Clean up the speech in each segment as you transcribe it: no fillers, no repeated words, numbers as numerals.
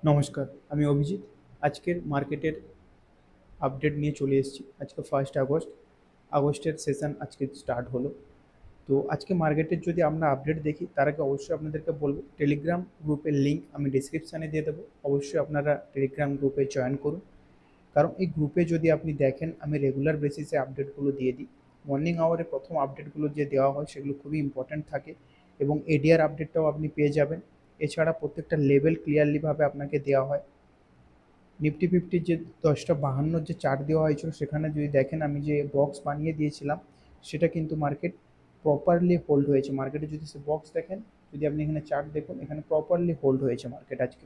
নমস্কার, আমি অভিজিৎ। আজকের মার্কেটের আপডেট নিয়ে চলে এসেছি। আজকে 1 আগস্ট। আগস্টের সেশন আজকে স্টার্ট হলো। তো আজকে মার্কেটের যদি আমরা আপডেট দেখি তার আগে অবশ্যই আপনাদেরকে বলবো টেলিগ্রাম গ্রুপের লিঙ্ক আমি ডিসক্রিপশানে দিয়ে দেবো। অবশ্যই আপনারা টেলিগ্রাম গ্রুপে জয়েন করুন। কারণ এই গ্রুপে যদি আপনি দেখেন আমি রেগুলার বেসিসে আপডেটগুলো দিয়ে দিই। মর্নিং আওয়ারে প্রথম আপডেটগুলো যে দেওয়া হয় সেগুলো খুবই ইম্পর্ট্যান্ট থাকে এবং এডিআর আপডেটটাও আপনি পেয়ে যাবেন। এছাড়া প্রত্যেকটা লেভেল ক্লিয়ারলিভাবে আপনাকে দেওয়া হয়। নিফটি ফিফটির যে 10টা 52 যে চার্ট দেওয়া হয়েছিল সেখানে যদি দেখেন আমি যে বক্স বানিয়ে দিয়েছিলাম সেটা কিন্তু মার্কেট প্রপারলি হোল্ড হয়েছে। মার্কেটে যদি সে বক্স দেখেন, যদি আপনি এখানে চার্ট দেখুন, এখানে প্রপারলি হোল্ড হয়েছে মার্কেট আজকে।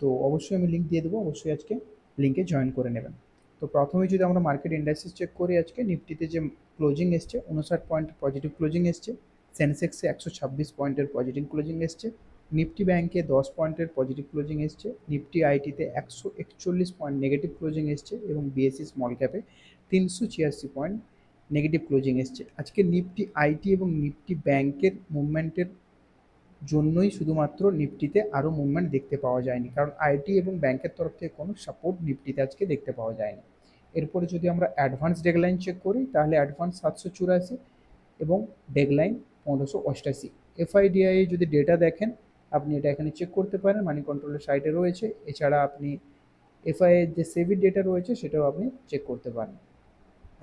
তো অবশ্যই আমি লিঙ্ক দিয়ে দেবো, অবশ্যই আজকে লিঙ্কে জয়েন করে নেবেন। তো প্রথমে যদি আমরা মার্কেট ইন্ডাস্ট্রিজ চেক করি, আজকে নিফটিতে যে ক্লোজিং এসছে 59 পয়েন্ট পজিটিভ ক্লোজিং এসছে। সেন্সেক্সে 126 পয়েন্টের পজিটিভ ক্লোজিং এসছে। নিফটি ব্যাংকে 10 পয়েন্টের পজিটিভ ক্লোজিং এসছে। নিফটি আইটিতে 141 পয়েন্ট নেগেটিভ ক্লোজিং এসছে এবং বিএসসি স্মল ক্যাপে 386 পয়েন্ট নেগেটিভ ক্লোজিং এসছে। আজকে নিফটি আইটি এবং নিফটি ব্যাংকের মুভমেন্টের জন্যই শুধুমাত্র নিফটিতে আরও মুভমেন্ট দেখতে পাওয়া যায়নি, কারণ আইটি এবং ব্যাংকের তরফ থেকে কোনো সাপোর্ট নিফটিতে আজকে দেখতে পাওয়া যায়নি। এরপরে যদি আমরা অ্যাডভান্স ডেডলাইন চেক করি তাহলে অ্যাডভান্স 784 এবং ডেডলাইন 1588। এফআইডিআই যদি ডেটা দেখেন আপনি এটা এখানে চেক করতে পারেন, মানি কন্ট্রোলের সাইটে রয়েছে। এছাড়া আপনি এফআই এর যে সেভি ডেটা রয়েছে সেটাও আপনি চেক করতে পারেন।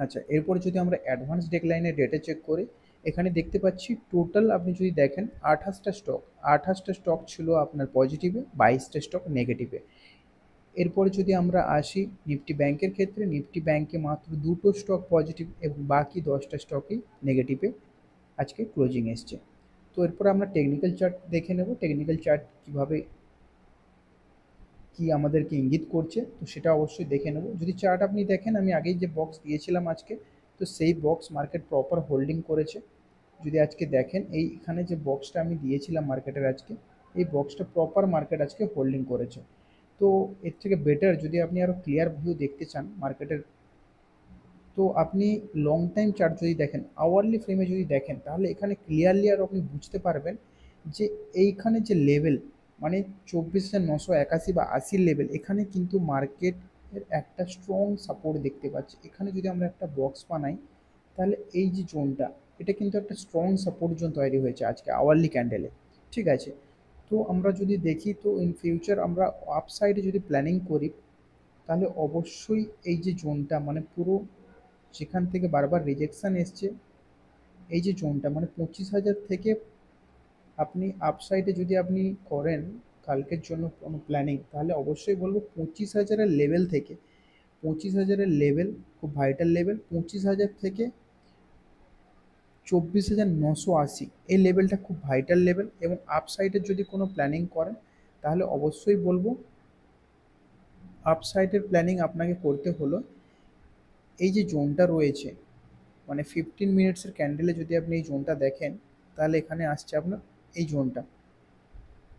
আচ্ছা, এরপরে যদি আমরা অ্যাডভান্স ডেডলাইনের ডেটা চেক করি, এখানে দেখতে পাচ্ছি টোটাল আপনি যদি দেখেন 28টা স্টক ছিল আপনার পজিটিভে, 22টা স্টক নেগেটিভে। এরপরে যদি আমরা আসি নিফটি ব্যাংকের ক্ষেত্রে, নিফটি ব্যাংকে মাত্র 2টো স্টক পজিটিভ এবং বাকি 10টা স্টকই নেগেটিভে আজকে ক্লোজিং এসছে। তো এরপর আমরা টেকনিক্যাল চার্ট দেখে নেব, টেকনিক্যাল চার্ট কীভাবে কি আমাদেরকে ইঙ্গিত করছে তো সেটা অবশ্যই দেখে নেব। যদি চার্ট আপনি দেখেন আমি আগেই যে বক্স দিয়েছিলাম আজকে, তো সেই বক্স মার্কেট প্রপার হোল্ডিং করেছে। যদি আজকে দেখেন এইখানে যে বক্সটা আমি দিয়েছিলাম মার্কেটের আজকে, এই বক্সটা প্রপার মার্কেট আজকে হোল্ডিং করেছে। তো এর থেকে বেটার যদি আপনি আরও ক্লিয়ার ভিউ দেখতে চান মার্কেটের, তো আপনি লং টাইম চার্ট যদি দেখেন, আওয়ারলি ফ্রেমে যদি দেখেন, তাহলে এখানে ক্লিয়ারলি আর আপনি বুঝতে পারবেন যে এইখানে যে লেভেল মানে 24,981 বা 80 লেভেল, এখানে কিন্তু মার্কেটের একটা স্ট্রং সাপোর্ট দেখতে পাচ্ছি। এখানে যদি আমরা একটা বক্স বানাই তাহলে এই যে জোনটা, এটা কিন্তু একটা স্ট্রং সাপোর্ট জোন তৈরি হয়েছে আজকে আওয়ারলি ক্যান্ডেলে। ঠিক আছে, তো আমরা যদি দেখি তো ইন ফিউচার আমরা আপসাইডে যদি প্ল্যানিং করি তাহলে অবশ্যই এই যে জোনটা মানে পুরো যেখান থেকে বারবার রিজেকশান এসছে, এই যে জোনটা মানে 25,000 থেকে আপনি আপসাইডে যদি আপনি করেন কালকের জন্য কোনো প্ল্যানিং, তাহলে অবশ্যই বলবো 25,000-এর লেভেল থেকে, 25,000-এর লেভেল খুব ভাইটাল লেভেল। 25,000 থেকে 24,980 এই লেভেলটা খুব ভাইটাল লেভেল। এবং আপসাইডের যদি কোনো প্ল্যানিং করেন তাহলে অবশ্যই বলবো আপসাইডের প্ল্যানিং আপনাকে করতে হলো এই যে জোনটা রয়েছে মানে 15 মিনিটসের ক্যান্ডেলে যদি আপনি এই জোনটা দেখেন তাহলে এখানে আসছে আপনার এই জোনটা,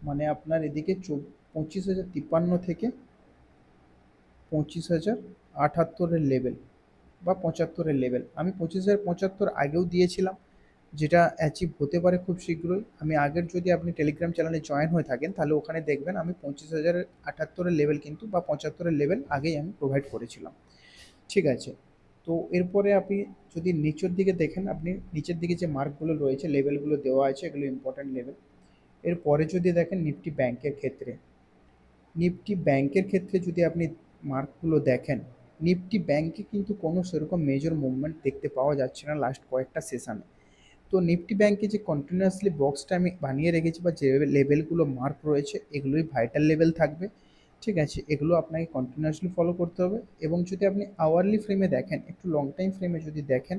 মানে আপনার এদিকে 25,053 থেকে 25,078-এর লেভেল বা 75-এর লেভেল। আমি 25,075 আগেও দিয়েছিলাম, যেটা অ্যাচিভ হতে পারে খুব শীঘ্রই। আমি আগের যদি আপনি টেলিগ্রাম চ্যানেলে জয়েন হয়ে থাকেন তাহলে ওখানে দেখবেন আমি 25,078-এর লেভেল কিন্তু বা 75-এর লেভেল আগেই আমি প্রোভাইড করেছিলাম। ঠিক আছে, তো এরপরে আপনি যদি নিচের দিকে দেখেন, আপনি নিচের দিকে যে মার্কগুলো রয়েছে লেভেলগুলো দেওয়া আছে এগুলো ইম্পর্ট্যান্ট লেভেল। এরপরে যদি দেখেন নিফটি ব্যাংকের ক্ষেত্রে, নিফটি ব্যাংকের ক্ষেত্রে যদি আপনি মার্কগুলো দেখেন, নিফটি ব্যাংকে কিন্তু কোনো সেরকম মেজর মুভমেন্ট দেখতে পাওয়া যাচ্ছে না লাস্ট কয়েকটা সেশানে। তো নিফটি ব্যাংকে যে কন্টিনিউয়াসলি বক্সটা আমি বানিয়ে রেখেছি বা যে লেভেলগুলো মার্ক রয়েছে এগুলোই ভাইটাল লেভেল থাকবে। ঠিক আছে, এগুলো আপনাকে কন্টিনিউয়াসলি ফলো করতে হবে। এবং যদি আপনি আওয়ারলি ফ্রেমে দেখেন, একটু লং টাইম ফ্রেমে যদি দেখেন,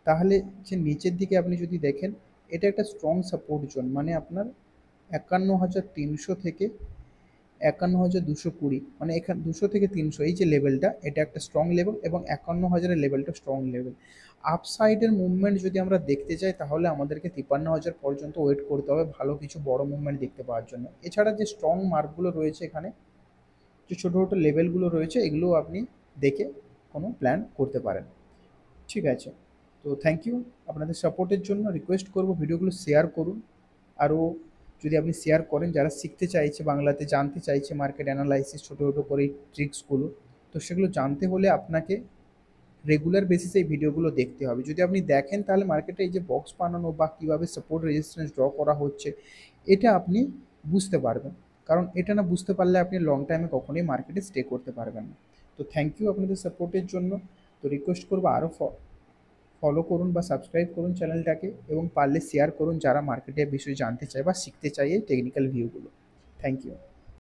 তাহলে যে নিচের দিকে আপনি যদি দেখেন এটা একটা স্ট্রং সাপোর্ট জোন, মানে আপনার 51,300 থেকে 51,220, মানে এখানে 200 থেকে 300 এই যে লেভেলটা এটা একটা স্ট্রং লেভেল এবং 51,000-এর লেভেলটা স্ট্রং লেভেল। আপসাইডের মুভমেন্ট যদি আমরা দেখতে চাই তাহলে আমাদেরকে 53,000 পর্যন্ত ওয়েট করতে হবে ভালো কিছু বড় মুভমেন্ট দেখতে পাওয়ার জন্য। এছাড়া যে স্ট্রং মার্কগুলো রয়েছে এখানে, যে ছোটো ছোটো লেভেলগুলো রয়েছে এগুলোও আপনি দেখে কোনো প্ল্যান করতে পারেন। ঠিক আছে, তো থ্যাংক ইউ আপনাদের সাপোর্টের জন্য। রিকোয়েস্ট করব ভিডিওগুলো শেয়ার করুন, আরও যদি আপনি শেয়ার করেন, যারা শিখতে চাইছে বাংলাতে, জানতে চাইছে মার্কেট অ্যানালাইসিস ছোটো ছোটো করে ট্রিক্সগুলো, তো সেগুলো জানতে হলে আপনাকে রেগুলার বেসিসে এই ভিডিওগুলো দেখতে হবে। যদি আপনি দেখেন তাহলে মার্কেটে এই যে বক্স বানানো বা কীভাবে সাপোর্ট রেজিস্ট্যান্স ড্র করা হচ্ছে, এটা আপনি বুঝতে পারবেন। কারণ এটা না বুঝতে পারলে আপনি লং টাইমে কখনোই মার্কেটে স্টে করতে পারবেন না। তো থ্যাংক ইউ আপনাদের সাপোর্টের জন্য। তো রিকোয়েস্ট করবো আরও ফলো করুন বা সাবস্ক্রাইব করুন চ্যানেলটাকে, এবং পারলে শেয়ার করুন যারা মার্কেটের বিষয়ে জানতে চায় বা শিখতে চায় এই টেকনিক্যাল ভিউগুলো। Thank you.